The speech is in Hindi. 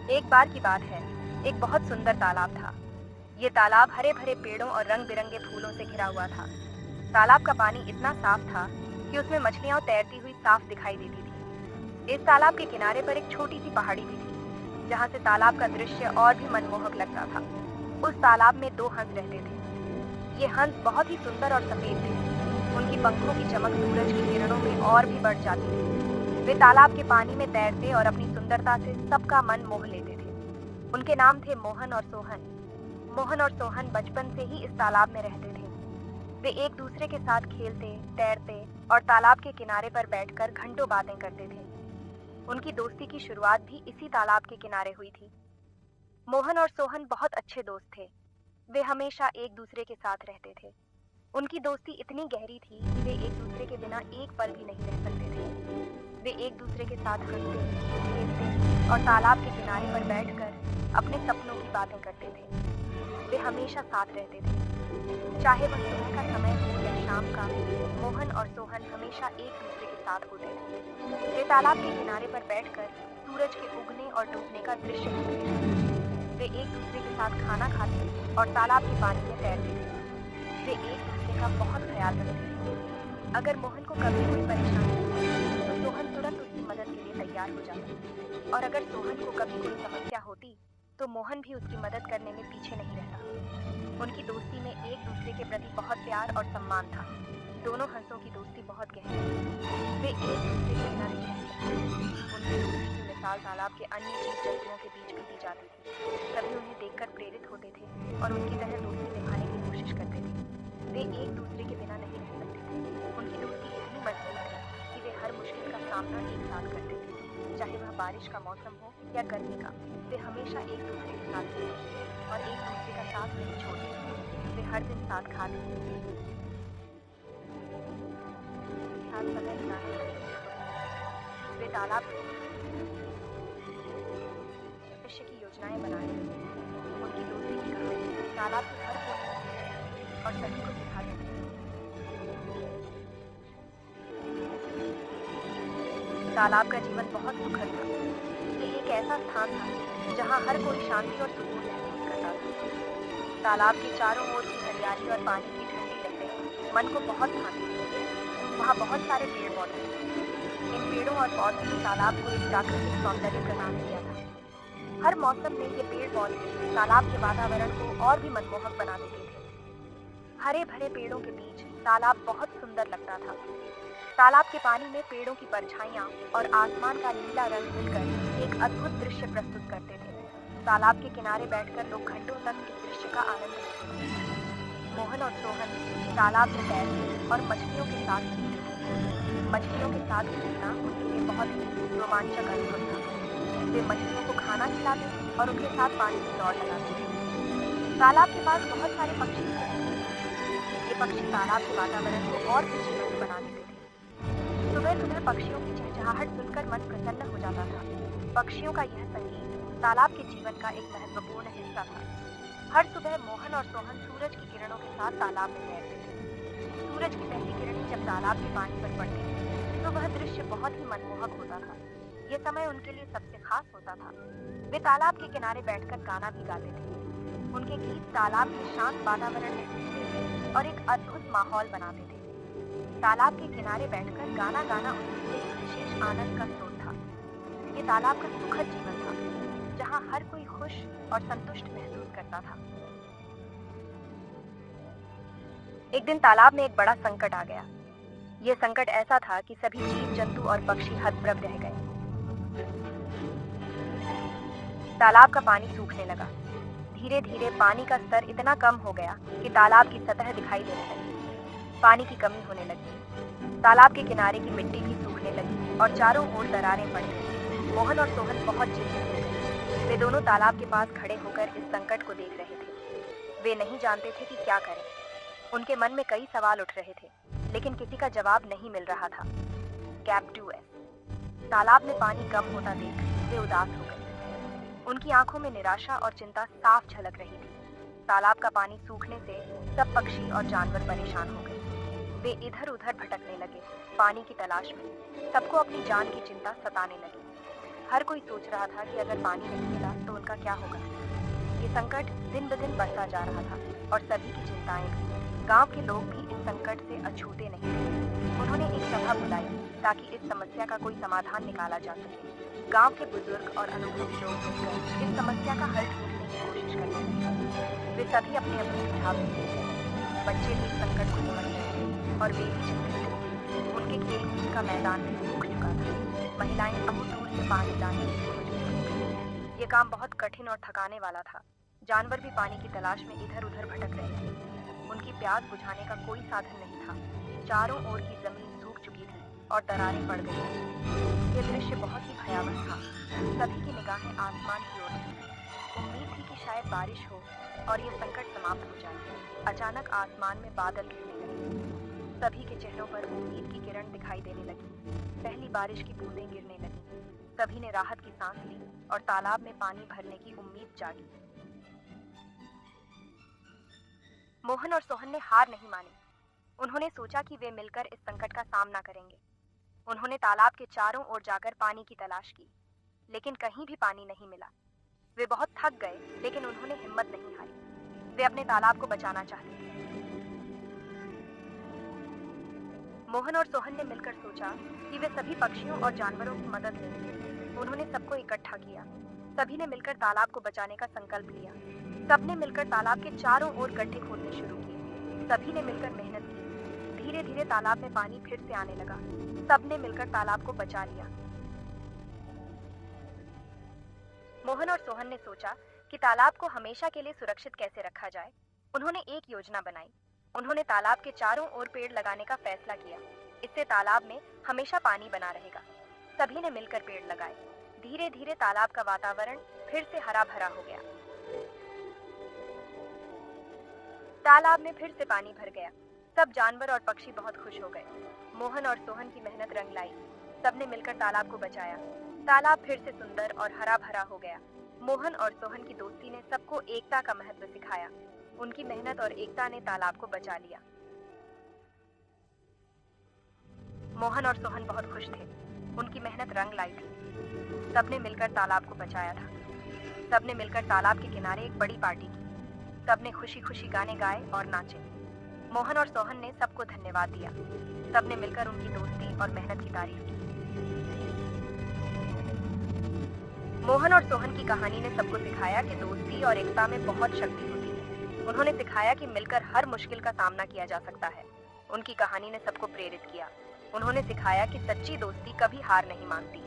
एक बार की बात है, एक बहुत सुंदर तालाब था। ये तालाब हरे भरे पेड़ों और रंग बिरंगे फूलों से घिरा हुआ था। तालाब का पानी इतना साफ था कि उसमें मछलियां तैरती हुई साफ दिखाई देती थी। इस तालाब के किनारे पर एक छोटी सी पहाड़ी भी थी, जहाँ से तालाब का दृश्य और भी मनमोहक लगता था। उस तालाब में दो हंस रहते थे। ये हंस बहुत ही सुंदर और सफेद थे। उनकी पंखों की चमक सूरज की किरणों में और भी बढ़ जाती थी। वे तालाब के पानी में तैरते और अपनी सुंदरता से सबका मन मोह लेते थे। उनके नाम थे मोहन और सोहन। मोहन और सोहन बचपन से ही इस तालाब में रहते थे। वे एक दूसरे के साथ खेलते, तैरते और तालाब के किनारे पर बैठकर घंटों बातें करते थे। उनकी दोस्ती की शुरुआत भी इसी तालाब के किनारे हुई थी। मोहन और सोहन बहुत अच्छे दोस्त थे। वे हमेशा एक दूसरे के साथ रहते थे। उनकी दोस्ती इतनी गहरी थी कि वे एक दूसरे के बिना एक पल भी नहीं रह सकते थे। वे एक दूसरे के साथ हंसते, खेलते और तालाब के किनारे पर बैठकर अपने सपनों की बातें करते थे। वे हमेशा साथ रहते थे। चाहे वह सुबह का समय हो या शाम का, मोहन और सोहन हमेशा एक दूसरे के साथ होते थे। वे तालाब के किनारे पर बैठकर सूरज के उगने और डूबने का दृश्य देखते थे। वे एक दूसरे के साथ खाना खाते और तालाब के पानी में तैरते थे। वे एक दूसरे का बहुत ख्याल रखते थे। अगर मोहन को कभी कोई परेशानी होती तो सोहन तुरंत उसकी मदद के लिए तैयार हो जाता, और अगर सोहन को कभी कोई समस्या होती तो मोहन भी उसकी मदद करने में पीछे नहीं रहता। उनकी दोस्ती में एक दूसरे के प्रति बहुत प्यार और सम्मान था। दोनों हंसों की दोस्ती बहुत गहरी थी। वे एक दूसरे के बिना नहीं रह सकते। उनकी दोस्ती की मिसाल तालाब के अन्य जीव जंतुओं के बीच भी दी जाती थी। सभी उन्हें देखकर प्रेरित होते थे और उनकी तरह दोस्ती निभाने की कोशिश करते थे। वे एक दूसरे के बिना नहीं रह सकते थे। उनकी दोस्ती इतनी मजबूत थी कि वे हर मुश्किल का सामना एक साथ करते थे। चाहे वह बारिश का मौसम हो या गर्मी का, वे हमेशा एक दूसरे के साथ थे और एक दूसरे का साथ नहीं छोड़ते। वे हर दिन साथ खाते, साथ समय बिताने लगते। वे तालाब भविष्य की योजनाएं बनाते। उनकी दोस्ती की कहानी तालाब के हर कोने में और सभी को सिखाती थी। तालाब का जीवन बहुत सुखद था। ये एक ऐसा स्थान था जहाँ हर कोई शांति और सुकून महसूस करता था। तालाब के चारों ओर की हरियाली और पानी की ठंडी लहरें मन को बहुत भाती थी। वहाँ बहुत सारे पेड़ पौधे थे। इन पेड़ों और पौधों ने तालाब को एक प्राकृतिक सौंदर्य प्रदान किया था। हर मौसम में ये पेड़ पौधे तालाब के वातावरण को और भी मनमोहक बना देते थे। हरे भरे पेड़ों के बीच तालाब बहुत सुंदर लगता था। तालाब के पानी में पेड़ों की परछाइयां और आसमान का नीला रंग मिलकर एक अद्भुत दृश्य प्रस्तुत करते थे। तालाब के किनारे बैठकर लोग घंटों तक इस दृश्य का आनंद लेते थे। मोहन और सोहन तालाब में तैरते और मछलियों के साथ खेलते थे। मछलियों के साथ खेलना उनके लिए बहुत ही रोमांचक अनुभव था। वे मछलियों को खाना खिलाते और उनके साथ पानी में दौड़ लगाते थे। तालाब के पास बहुत सारे पक्षी थे। ये पक्षी तालाब के वातावरण को और भी जीवंत बना देते थे। सुबह सुबह पक्षियों की चहचहाहट सुनकर मन प्रसन्न हो जाता था। पक्षियों का यह संगीत तालाब के जीवन का एक महत्वपूर्ण हिस्सा था। हर सुबह मोहन और सोहन सूरज की किरणों के साथ तालाब में तैरते थे। सूरज की पहली किरणें जब तालाब के पानी पर पड़ती थी तो वह दृश्य बहुत ही मनमोहक होता था। यह समय उनके लिए सबसे खास होता था। वे तालाब के किनारे बैठकर गाना भी गाते थे। उनके गीत तालाब के शांत वातावरण में घुसते थे और एक अद्भुत माहौल बनाते थे। तालाब के किनारे बैठकर गाना गाना उनके लिए एक विशेष आनंद का स्रोत था। ये तालाब का सुखद जीवन था, जहाँ हर कोई खुश और संतुष्ट महसूस करता था। एक दिन तालाब में एक बड़ा संकट आ गया। ये संकट ऐसा था कि सभी जीव जंतु और पक्षी हतप्रभ रह गए। तालाब का पानी सूखने लगा। धीरे धीरे पानी का स्तर इतना कम हो गया कि तालाब की सतह दिखाई देने लगी। पानी की कमी होने लगी। तालाब के किनारे की मिट्टी भी सूखने लगी और चारों ओर दरारें पड़ गईं। मोहन और सोहन बहुत चिंतित हो गए। वे दोनों तालाब के पास खड़े होकर इस संकट को देख रहे थे। वे नहीं जानते थे कि क्या करें। उनके मन में कई सवाल उठ रहे थे, लेकिन किसी का जवाब नहीं मिल रहा था। कैप्टू एस तालाब में पानी कम होता देख वे उदास हो गए। उनकी आंखों में निराशा और चिंता साफ झलक रही थी। तालाब का पानी सूखने से सब पक्षी और जानवर परेशान हो गए। वे इधर उधर भटकने लगे, पानी की तलाश में। सबको अपनी जान की चिंता सताने लगी। हर कोई सोच रहा था कि अगर पानी नहीं मिला तो उनका क्या होगा। ये संकट दिन ब दिन बढ़ता जा रहा था और सभी की चिंताएं भी। गांव के लोग भी इस संकट से अछूते नहीं थे। उन्होंने एक सभा बुलाई ताकि इस समस्या का कोई समाधान निकाला जा सके। गांव के बुजुर्ग और अनुभवी लोग मिलकर इस समस्या का हल ढूंढने की कोशिश करने लगे। वे सभी अपने अपने सुझाव देते थे। बच्चे भी इस संकट को समझ रहे थे और वे भी चिंतित थे। उनके खेल का मैदान भी सूख चुका था। महिलाएं बहुत दूर से पानी लाने के लिए मजबूर हो गईं। ये काम बहुत कठिन और थकाने वाला था। जानवर भी पानी की तलाश में इधर उधर भटक रहे थे। उनकी प्यास बुझाने का कोई साधन नहीं था। चारों ओर की जमीन सूख चुकी थी और दरारें पड़ गई थी। ये दृश्य बहुत ही भयावह था। सभी की निगाहें आसमान की ओर थी। उम्मीद थी कि शायद बारिश हो और ये संकट समाप्त हो जाए। अचानक आसमान में बादल घिरने लगे। सभी के चेहरों पर उम्मीद की किरण दिखाई देने लगी। पहली बारिश की बूंदें गिरने लगी। सभी ने राहत की सांस ली और तालाब में पानी भरने की उम्मीद जागी। मोहन और सोहन ने हार नहीं मानी। उन्होंने सोचा कि वे मिलकर इस संकट का सामना करेंगे। उन्होंने तालाब के चारों ओर जाकर पानी की तलाश की, लेकिन कहीं भी पानी नहीं मिला। वे बहुत थक गए, लेकिन उन्होंने हिम्मत नहीं हारी। वे अपने तालाब को बचाना चाहते थे। मोहन और सोहन ने मिलकर सोचा कि वे सभी पक्षियों और जानवरों की मदद लेंगे। उन्होंने सबको इकट्ठा किया। सभी ने मिलकर तालाब को बचाने का संकल्प लिया। सबने मिलकर तालाब के चारों ओर गड्ढे खोदने शुरू किए। सभी ने मिलकर मेहनत की। धीरे धीरे तालाब में पानी फिर से आने लगा। सबने मिलकर तालाब को बचा लिया। मोहन और सोहन ने सोचा कि तालाब को हमेशा के लिए सुरक्षित कैसे रखा जाए। उन्होंने एक योजना बनाई। उन्होंने तालाब के चारों ओर पेड़ लगाने का फैसला किया। इससे तालाब में हमेशा पानी बना रहेगा। सभी ने मिलकर पेड़ लगाए। धीरे धीरे तालाब का वातावरण फिर से हरा भरा हो गया। तालाब में फिर से पानी भर गया। सब जानवर और पक्षी बहुत खुश हो गए। मोहन और सोहन की मेहनत रंग लाई। सबने मिलकर तालाब को बचाया। तालाब फिर से सुंदर और हरा भरा हो गया। मोहन और सोहन की दोस्ती ने सबको एकता का महत्व सिखाया। उनकी मेहनत और एकता ने तालाब को बचा लिया। मोहन और सोहन बहुत खुश थे। उनकी मेहनत रंग लाई थी। सबने मिलकर तालाब को बचाया था। सबने मिलकर तालाब के किनारे एक बड़ी पार्टी की। सबने खुशी खुशी गाने गाए और नाचे। मोहन और सोहन ने सबको धन्यवाद दिया। सबने मिलकर उनकी दोस्ती और मेहनत की तारीफ की। मोहन और सोहन की कहानी ने सबको सिखाया कि दोस्ती और एकता में बहुत शक्ति होती है। उन्होंने सिखाया कि मिलकर हर मुश्किल का सामना किया जा सकता है। उनकी कहानी ने सबको प्रेरित किया। उन्होंने सिखाया कि सच्ची दोस्ती कभी हार नहीं मानती।